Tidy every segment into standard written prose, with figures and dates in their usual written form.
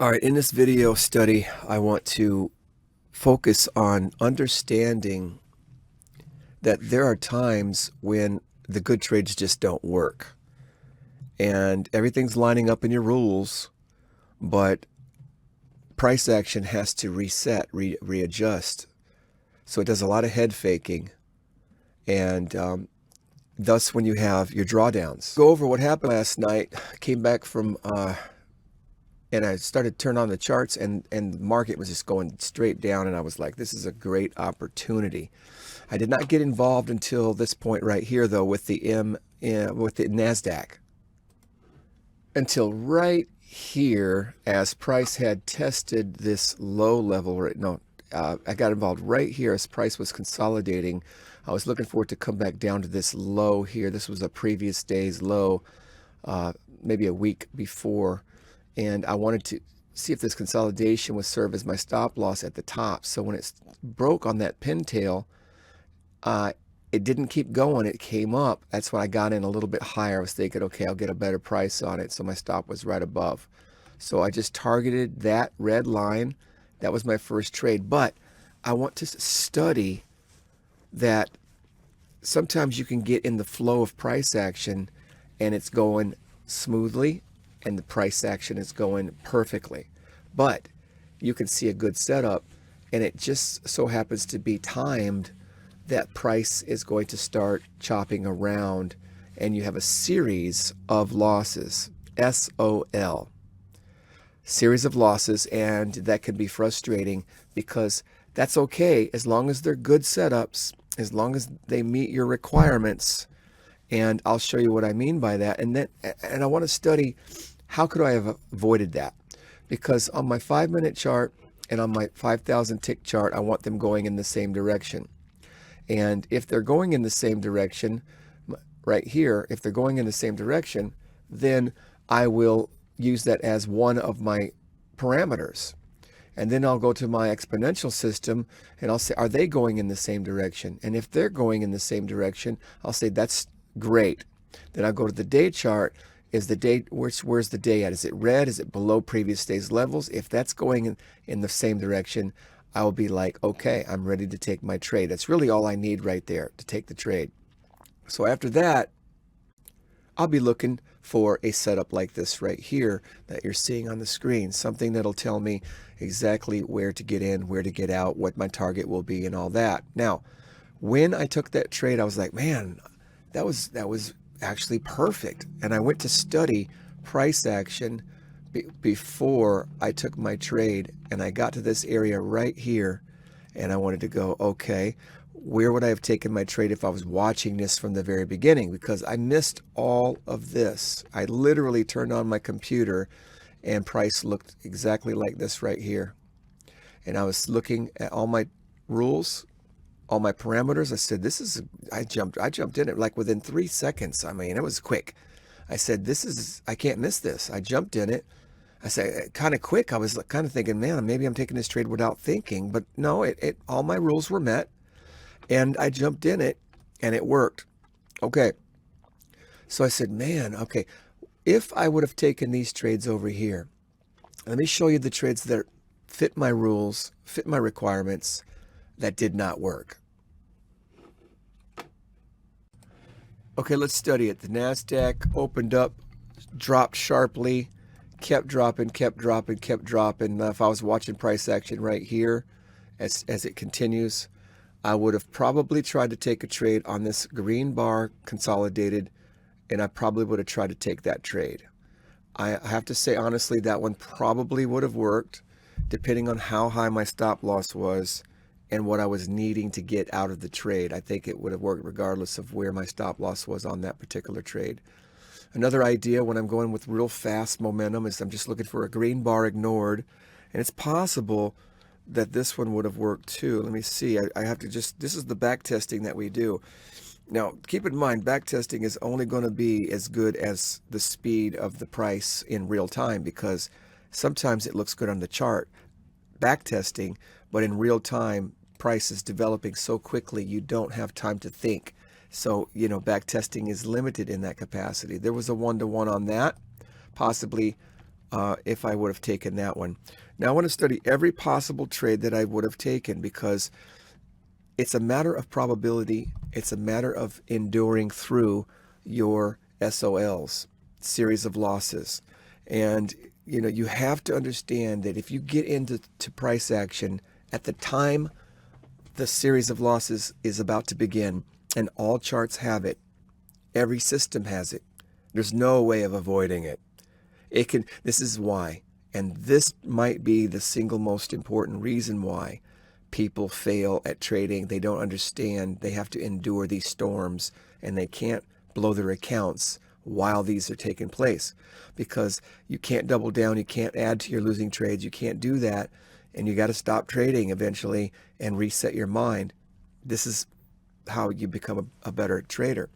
All right, in this video study, I want to focus on understanding that there are times when the good trades just don't work. And everything's lining up in your rules, but price action has to reset, readjust. So it does a lot of head faking. And thus, when you have your drawdowns. Go over what happened last night. Came back from and I started to turn on the charts, and the market was just going straight down, and I was like, this is a great opportunity. I did not get involved until this point right here, though, with the NASDAQ. Until right here, as price had tested this low level, I got involved right here as price was consolidating. I was looking for it to come back down to this low here. This was a previous day's low, maybe a week before. And I wanted to see if this consolidation would serve as my stop loss at the top. So when it broke on that pintail, it didn't keep going. It came up. That's when I got in a little bit higher. I was thinking, okay, I'll get a better price on it. So my stop was right above. So I just targeted that red line. That was my first trade. But I want to study that sometimes you can get in the flow of price action and it's going smoothly, and the price action is going perfectly. But you can see a good setup, and it just so happens to be timed that price is going to start chopping around, and you have a series of losses, SOL, series of losses, and that can be frustrating because that's okay as long as they're good setups, as long as they meet your requirements. And I'll show you what I mean by that. And I want to study how could I have avoided that? Because on my 5-minute chart and on my 5,000 tick chart, I want them going in the same direction. And if they're going in the same direction, right here, if they're going in the same direction, then I will use that as one of my parameters. And then I'll go to my exponential system and I'll say, are they going in the same direction? And if they're going in the same direction, I'll say, that's great. Then I'll go to the day chart. Is the day, where's the day at? Is it red? Is it below previous day's levels? If that's going in the same direction, I will be like, okay, I'm ready to take my trade. That's really all I need right there to take the trade. So after that, I'll be looking for a setup like this right here that you're seeing on the screen, something that'll tell me exactly where to get in, where to get out, what my target will be, and all that. Now, when I took that trade, I was like, man, that was actually perfect. And I went to study price action before I took my trade, and I got to this area right here, and I wanted to go, okay, where would I have taken my trade if I was watching this from the very beginning? Because I missed all of this. I literally turned on my computer and price looked exactly like this right here. And I was looking at all my rules, all my parameters. I said, I jumped in it like within 3 seconds. I mean, it was quick. I said, I can't miss this. I jumped in it. I said, kind of quick. I was kind of thinking, man, maybe I'm taking this trade without thinking, but no, all my rules were met and I jumped in it and it worked. Okay. So I said, man, okay, if I would have taken these trades over here, let me show you the trades that fit my rules, fit my requirements, that did not work. Okay, let's study it. The NASDAQ opened up, dropped sharply, kept dropping, kept dropping, kept dropping. If I was watching price action right here as it continues, I would have probably tried to take a trade on this green bar consolidated, and I probably would have tried to take that trade. I have to say, honestly, that one probably would have worked depending on how high my stop loss was and what I was needing to get out of the trade. I think it would have worked regardless of where my stop loss was on that particular trade. Another idea when I'm going with real fast momentum is I'm just looking for a green bar ignored. And it's possible that this one would have worked too. Let me see. I have to this is the back testing that we do. Now, keep in mind, back testing is only going to be as good as the speed of the price in real time, because sometimes it looks good on the chart, back testing, but in real time, price is developing so quickly you don't have time to think. So, back testing is limited in that capacity. There was a 1-to-1 on that, possibly if I would have taken that one. Now I want to study every possible trade that I would have taken, because it's a matter of probability. It's a matter of enduring through your SOLs, series of losses. And you have to understand that if you get into price action at the time the series of losses is about to begin, and all charts have it, every system has it, there's no way of avoiding it. This is why, and this might be the single most important reason why people fail at trading. They don't understand they have to endure these storms, and they can't blow their accounts while these are taking place, because you can't double down, you can't add to your losing trades, you can't do that, and you got to stop trading eventually and reset your mind. This is how you become a better trader.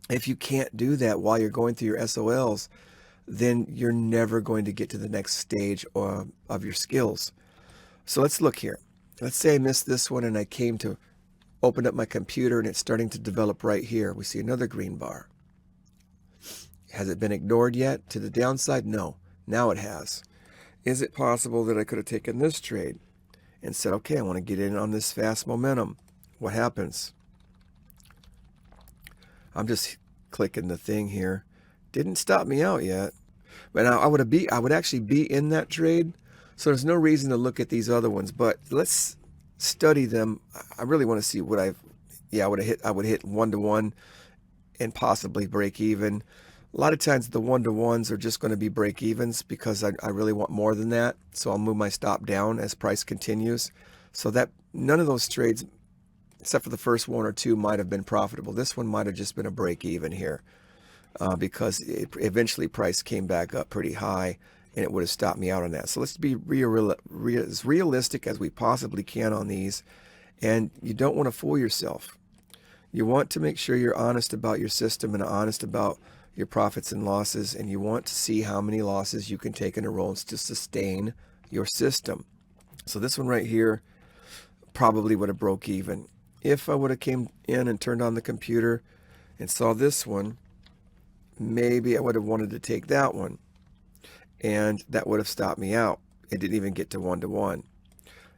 If you can't do that while you're going through your SOLs, then you're never going to get to the next stage of your skills. So let's look here. Let's say I missed this one and I came to open up my computer and it's starting to develop right here. We see another green bar. Has it been ignored yet to the downside? No. Now it has. Is it possible that I could have taken this trade and said, okay, I want to get in on this fast momentum? What happens? I'm just clicking the thing here. Didn't stop me out yet. But now I would actually be in that trade. So there's no reason to look at these other ones, but let's study them. I really want to see what I would hit 1-to-1 and possibly break even. A lot of times the 1-to-1s are just going to be break evens, because I really want more than that. So I'll move my stop down as price continues. So that none of those trades, except for the first one or two, might have been profitable. This one might have just been a break even here, because eventually price came back up pretty high and it would have stopped me out on that. So let's be as realistic as we possibly can on these. And you don't want to fool yourself. You want to make sure you're honest about your system and honest about your profits and losses, and you want to see how many losses you can take in a row to sustain your system. So this one right here probably would have broke even. If I would have came in and turned on the computer and saw this one, maybe I would have wanted to take that one, and that would have stopped me out. It didn't even get to 1-to-1.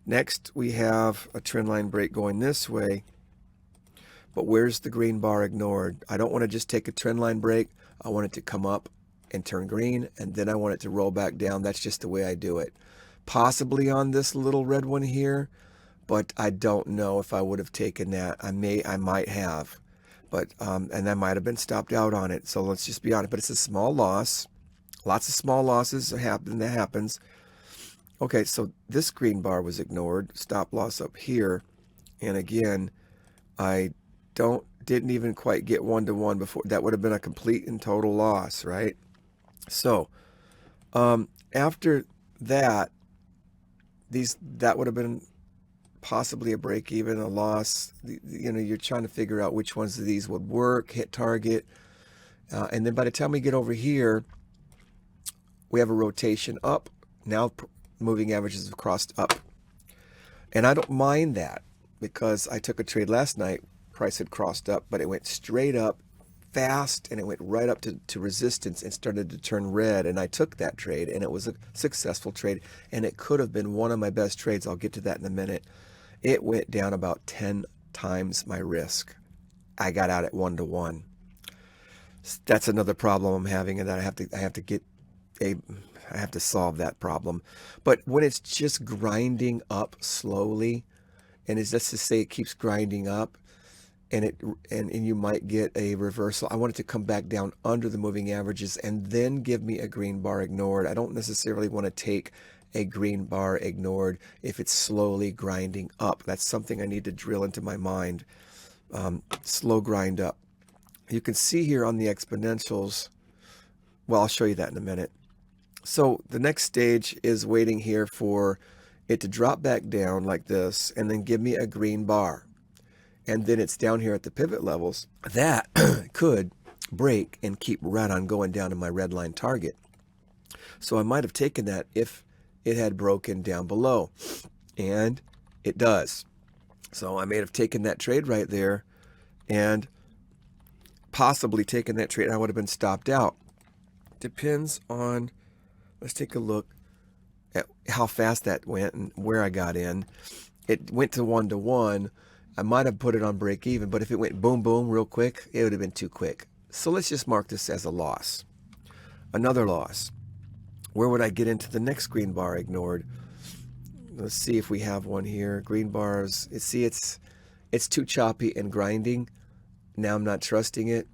Next, we have a trend line break going this way, but where's the green bar ignored? I don't want to just take a trend line break. I want it to come up and turn green, and then I want it to roll back down. That's just the way I do it. Possibly on this little red one here, but I don't know if I would have taken that. I might have, but and I might have been stopped out on it. So let's just be honest. But it's a small loss. Lots of small losses happen. That happens. Okay, so this green bar was ignored. Stop loss up here, and again, I didn't even quite get 1-to-1 before. That would have been a complete and total loss, right? So after that, that would have been possibly a break even, a loss. You're trying to figure out which ones of these would work, hit target, and then by the time we get over here, we have a rotation up. Now moving averages have crossed up, and I don't mind that, because I took a trade last night. Price had crossed up, but it went straight up fast, and it went right up to resistance and started to turn red, and I took that trade, and it was a successful trade, and it could have been one of my best trades. I'll get to that in a minute. It went down about 10 times my risk. I got out at 1-to-1. That's another problem I'm having, and that I have to solve that problem. But when it's just grinding up slowly, and it's just to say it keeps grinding up, and you might get a reversal. I want it to come back down under the moving averages and then give me a green bar ignored. I don't necessarily want to take a green bar ignored if it's slowly grinding up. That's something I need to drill into my mind. Slow grind up. You can see here on the exponentials, well, I'll show you that in a minute. So the next stage is waiting here for it to drop back down like this and then give me a green bar. And then it's down here at the pivot levels. That could break and keep right on going down to my red line target. So I might have taken that if it had broken down below. And it does. So I may have taken that trade right there and possibly taken that trade. I would have been stopped out. Depends on, Let's take a look at how fast that went and where I got in. It went to 1-to-1. I might have put it on break even, but if it went boom, boom real quick, it would have been too quick. So let's just mark this as a loss. Another loss. Where would I get into the next green bar ignored? Let's see if we have one here. Green bars. See, it's too choppy and grinding. Now I'm not trusting it.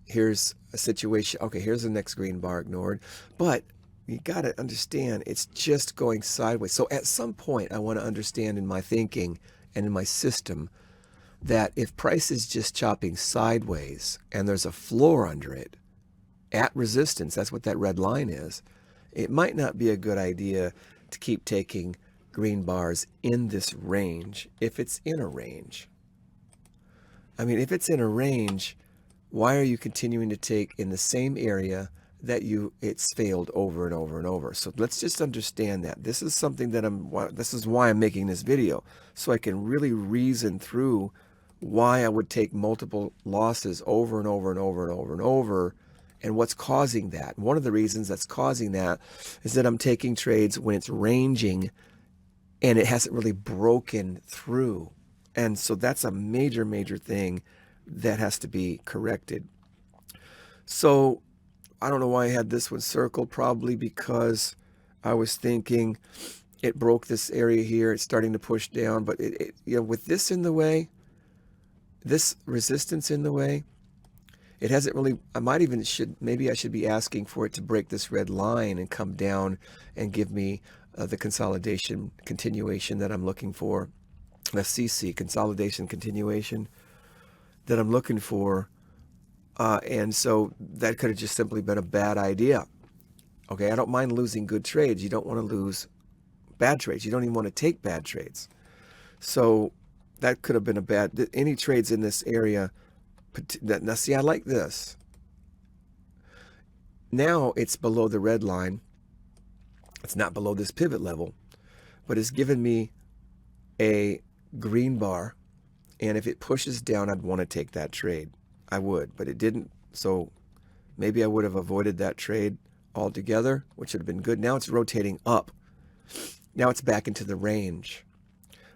Here's a situation. Okay, here's the next green bar ignored. But you got to understand, it's just going sideways. So at some point, I want to understand in my thinking and in my system that if price is just chopping sideways and there's a floor under it at resistance, that's what that red line is, it might not be a good idea to keep taking green bars in this range if it's in a range. I mean, if it's in a range, why are you continuing to take in the same area that it's failed over and over and over? So let's just understand that. This is something that this is why I'm making this video, so I can really reason through why I would take multiple losses over and over and over and over and over, and what's causing that. One of the reasons that's causing that is that I'm taking trades when it's ranging and it hasn't really broken through. And so that's a major, major thing that has to be corrected. So I don't know why I had this one circled, probably because I was thinking it broke this area here. It's starting to push down, but with this in the way, this resistance in the way, it hasn't really, maybe I should be asking for it to break this red line and come down and give me the consolidation continuation that I'm looking for. The CC, consolidation continuation, that I'm looking for. And so that could have just simply been a bad idea. Okay, I don't mind losing good trades. You don't want to lose bad trades. You don't even want to take bad trades. So that could have been any trades in this area. Now see, I like this. Now it's below the red line. It's not below this pivot level, but it's given me a green bar. And if it pushes down, I'd want to take that trade. I would, but it didn't. So maybe I would have avoided that trade altogether, which would have been good. Now it's rotating up. Now it's back into the range.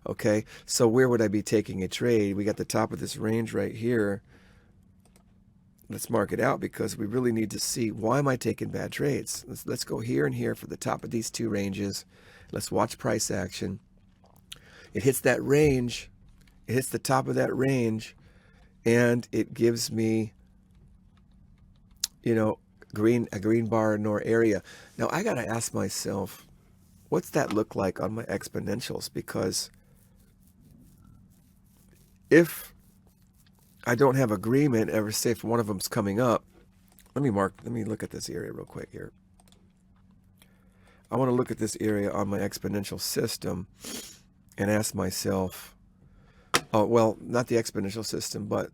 Okay, so where would I be taking a trade? We got the top of this range right here. Let's mark it out because we really need to see, why am I taking bad trades? Let's go here and here for the top of these two ranges. Let's watch price action. It hits that range. It hits the top of that range, and it gives me, a green bar nor area. Now I got to ask myself, what's that look like on my exponentials? Because if I don't have agreement, ever say if one of them's coming up, let me look at this area real quick here. I want to look at this area on my exponential system and ask myself, well, not the exponential system, but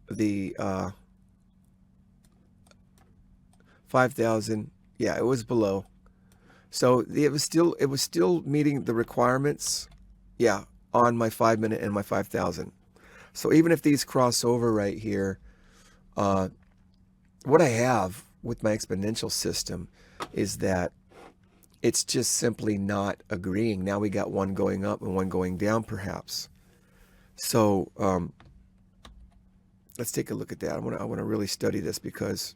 the 5,000. Yeah, it was below. So it was still meeting the requirements. Yeah, on my 5-minute and my 5,000. So even if these cross over right here, what I have with my exponential system is that it's just simply not agreeing. Now we got one going up and one going down, perhaps. So let's take a look at that. I want to really study this because,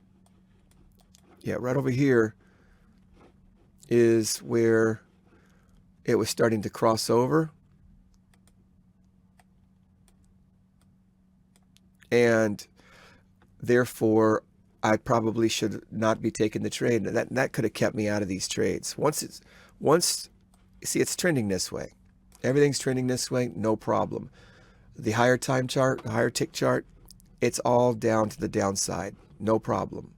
yeah, right over here is where it was starting to cross over. And therefore, I probably should not be taking the trade. That could have kept me out of these trades. See, it's trending this way. Everything's trending this way, no problem. The higher time chart, the higher tick chart, it's all down to the downside, no problem.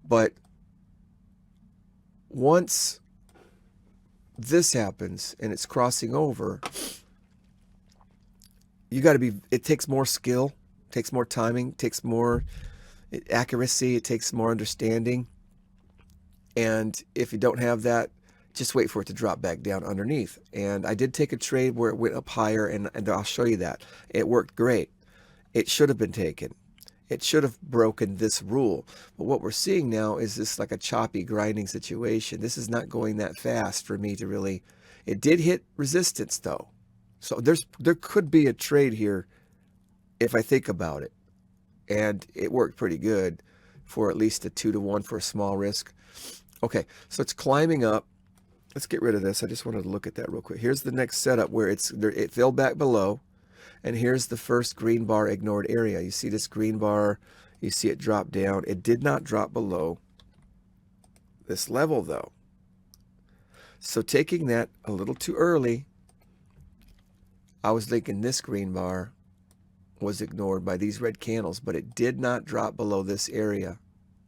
But once this happens and it's crossing over, it takes more skill, takes more timing, takes more accuracy, it takes more understanding. And if you don't have that, just wait for it to drop back down underneath. And I did take a trade where it went up higher, and I'll show you that. It worked great. It should have been taken. It should have broken this rule. But what we're seeing now is this like a choppy grinding situation. This is not going that fast for me to really, it did hit resistance though. So there could be a trade here if I think about it. And it worked pretty good for at least a 2-to-1 for a small risk. Okay, so it's climbing up. Let's get rid of this. I just wanted to look at that real quick. Here's the next setup where it fell back below. And here's the first green bar ignored area. You see this green bar, you see it drop down. It did not drop below this level though. So taking that a little too early, I was thinking this green bar was ignored by these red candles, but it did not drop below this area.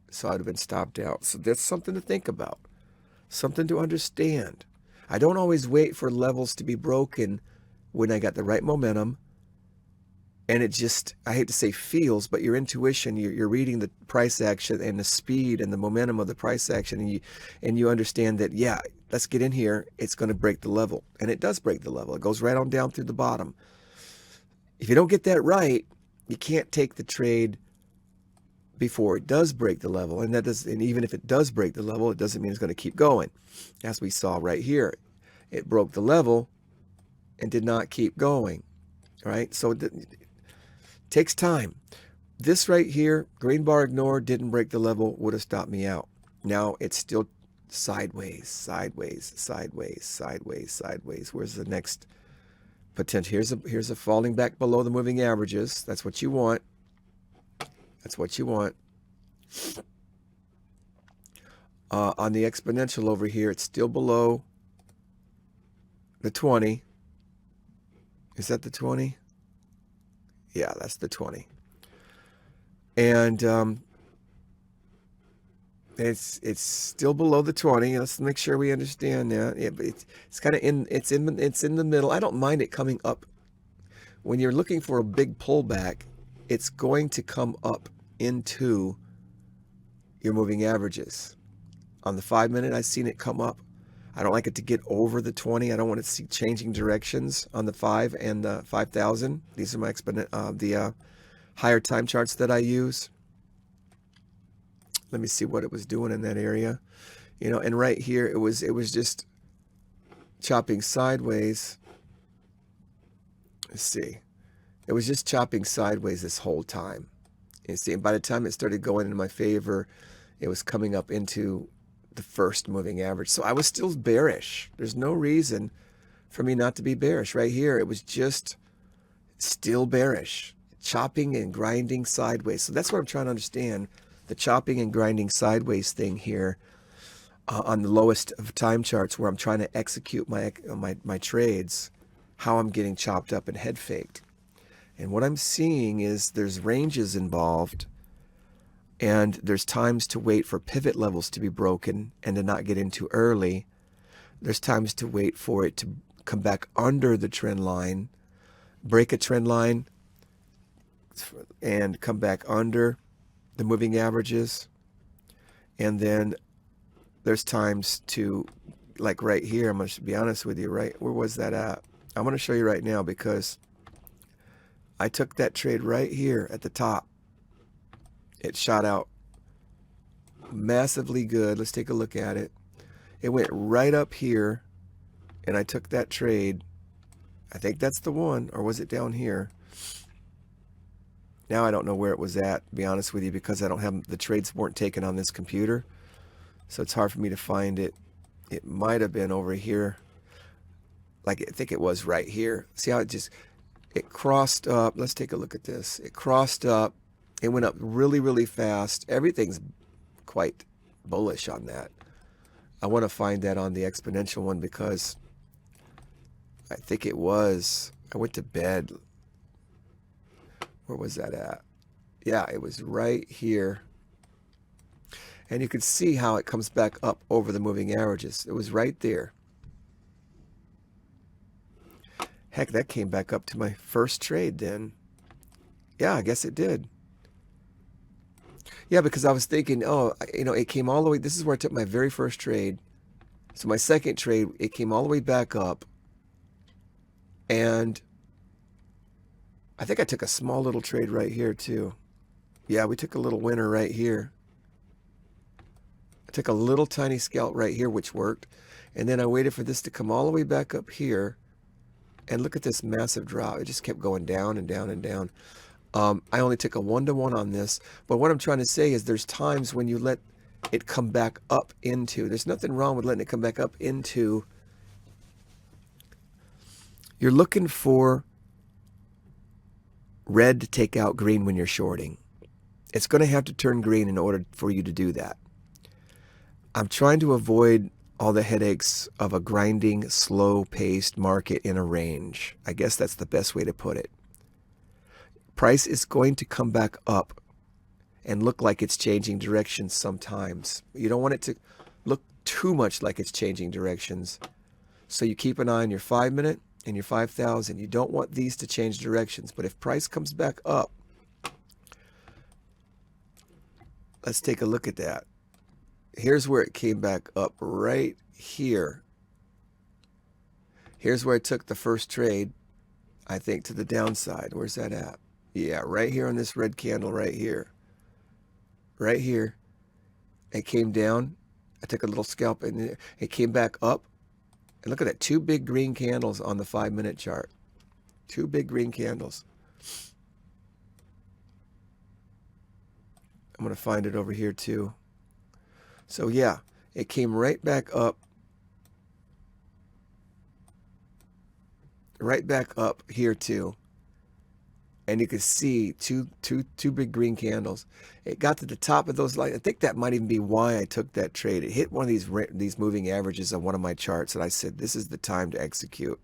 So I'd have been stopped out. So that's something to think about, something to understand. I don't always wait for levels to be broken when I got the right momentum. And it just, I hate to say feels, but your intuition, you're reading the price action and the speed and the momentum of the price action, and you understand that, yeah, let's get in here. It's going to break the level. And it does break the level. It goes right on down through the bottom. If you don't get that right, you can't take the trade before it does break the level. And even if it does break the level, it doesn't mean it's going to keep going. As we saw right here, it broke the level and did not keep going. Right? So it takes time. This right here, green bar ignored, didn't break the level, would have stopped me out. Now it's still sideways, sideways, sideways, sideways, sideways. Where's the next potential? Here's a falling back below the moving averages. That's what you want. That's what you want. On the exponential over here, it's still below the 20. Is that the 20? Yeah, that's the 20. And it's still below the 20. Let's make sure we understand that. Yeah, but it's kind of it's in the middle. I don't mind it coming up. When you're looking for a big pullback, it's going to come up into your moving averages. On the 5-minute, I've seen it come up. I don't like it to get over the 20. I don't want to see changing directions on the 5 and the 5,000. These are my the higher time charts that I use. Let me see what it was doing in that area. You know, and right here, it was just chopping sideways. Let's see. It was just chopping sideways this whole time. You see, and by the time it started going in my favor, it was coming up into the first moving average. So I was still bearish. There's no reason for me not to be bearish. Right here, it was just still bearish, chopping and grinding sideways. So that's what I'm trying to understand, the chopping and grinding sideways thing here on the lowest of time charts where I'm trying to execute my trades, how I'm getting chopped up and head faked. And what I'm seeing is there's ranges involved. And there's times to wait for pivot levels to be broken and to not get in too early. There's times to wait for it to come back under the trend line, break a trend line, and come back under the moving averages. And then there's times to, like right here, I'm going to be honest with you, right? Where was that at? I'm going to show you right now because I took that trade right here at the top. It shot out massively good. Let's take a look at it. It went right up here, and I took that trade. I think that's the one, or was it down here? Now I don't know where it was at, to be honest with you, because I don't have the trades weren't taken on this computer, so it's hard for me to find it. It might have been over here. Like I think it was right here. See how it crossed up. Let's take a look at this. It crossed up. It went up really, really fast. Everything's quite bullish on that. I want to find that on the exponential one because I think it was, I went to bed. Where was that at? Yeah, it was right here. And you can see how it comes back up over the moving averages. It was right there. Heck, that came back up to my first trade then. Yeah, I guess it did. Yeah, because I was thinking, oh, you know, it came all the way. This is where I took my very first trade. So my second trade, it came all the way back up. And I think I took a small little trade right here too. Yeah, we took a little winner right here. I took a little tiny scalp right here, which worked. And then I waited for this to come all the way back up here. And look at this massive drop. It just kept going down and down and down. I only took a 1-to-1 on this. But what I'm trying to say is there's times when you let it come back up into. There's nothing wrong with letting it come back up into. You're looking for red to take out green when you're shorting. It's going to have to turn green in order for you to do that. I'm trying to avoid all the headaches of a grinding, slow-paced market in a range. I guess that's the best way to put it. Price is going to come back up and look like it's changing directions sometimes. You don't want it to look too much like it's changing directions. So you keep an eye on your 5-minute and your 5,000. You don't want these to change directions. But if price comes back up, let's take a look at that. Here's where it came back up right here. Here's where I took the first trade, I think, to the downside. Where's that at? Yeah, right here on this red candle right here. Right here. It came down. I took a little scalp and it came back up. And look at that, 2 big green candles on the 5-minute chart. 2 big green candles. I'm going to find it over here too. So yeah, it came right back up. Right back up here too. And you can see two big green candles. It got to the top of those lines. I think that might even be why I took that trade. It hit one of these moving averages on one of my charts, and I said, this is the time to execute.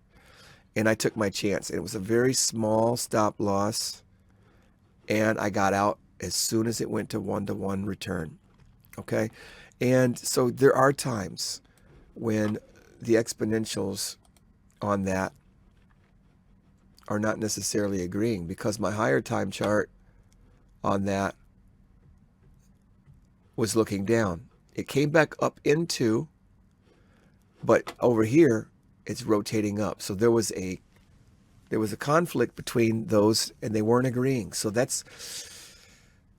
And I took my chance. And it was a very small stop loss, and I got out as soon as it went to 1-to-1 return. Okay? And so there are times when the exponentials on that are not necessarily agreeing, because my higher time chart on that was looking down. It came back up into, but over here it's rotating up. So there was a conflict between those, and they weren't agreeing. So that's,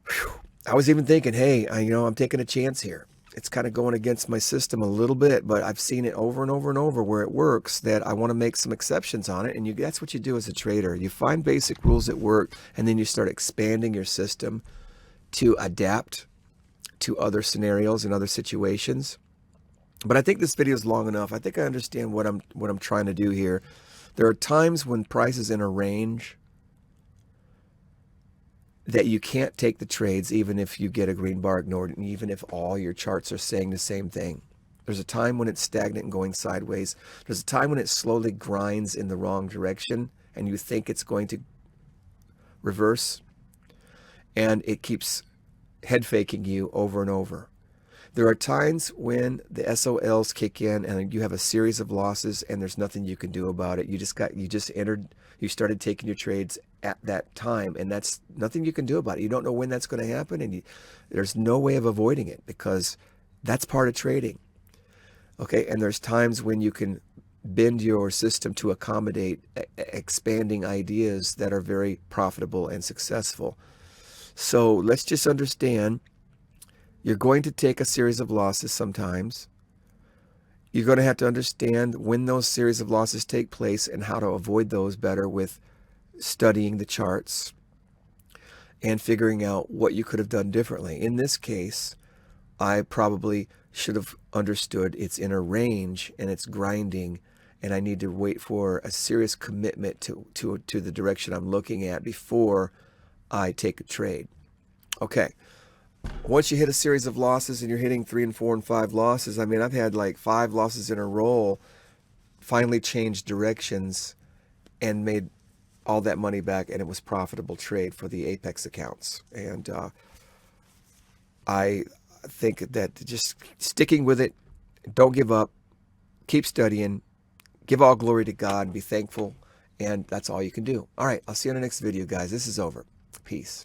whew, I was even thinking, hey, I'm taking a chance here. It's kind of going against my system a little bit, but I've seen it over and over and over where it works, that I want to make some exceptions on it. And that's what you do as a trader. You find basic rules that work, and then you start expanding your system to adapt to other scenarios and other situations. But I think this video is long enough. I think I understand what I'm trying to do here. There are times when price is in a range that you can't take the trades even if you get a green bar ignored, and even if all your charts are saying the same thing. There's a time when it's stagnant and going sideways. There's a time when it slowly grinds in the wrong direction and you think it's going to reverse, and it keeps head faking you over and over. There are times when the SOLs kick in and you have a series of losses and there's nothing you can do about it. You started taking your trades at that time, and that's nothing you can do about it. You don't know when that's going to happen, and there's no way of avoiding it, because that's part of trading. Okay, and there's times when you can bend your system to accommodate expanding ideas that are very profitable and successful. So let's just understand, you're going to take a series of losses sometimes. You're going to have to understand when those series of losses take place and how to avoid those better with studying the charts and figuring out what you could have done differently. In this case, I probably should have understood it's in a range and it's grinding, and I need to wait for a serious commitment to the direction I'm looking at before I take a trade. Okay. Once you hit a series of losses and you're hitting 3 and 4 and 5 losses, I mean, I've had like 5 losses in a row, finally changed directions and made all that money back, and it was profitable trade for the Apex accounts. And I think that just sticking with it, don't give up, keep studying, give all glory to God, and be thankful, and that's all you can do. All right, I'll see you in the next video, guys. This is over. Peace.